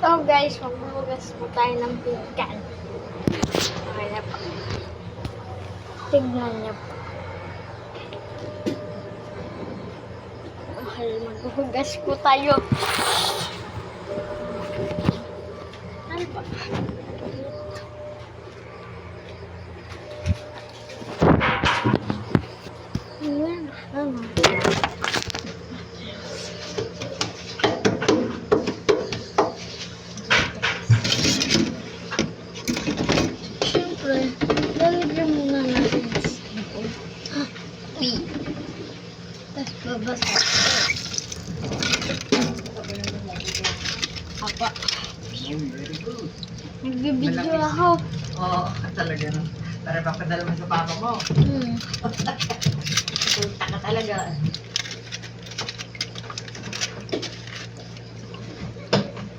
Oh guys, maghuhugas po tayo ng pinggan. Okay na po. Tignan niyo po. Okay, maghuhugas po tayo. Ano po? Ayan, ano? Siyempre, lalagyan muna natin yung sample. Uy! Tapos babasa. Apa. Very good. Nagbibideo ako. Oo, talaga no. Para papadala mo sa papa mo. Hmm. Punta ka talaga.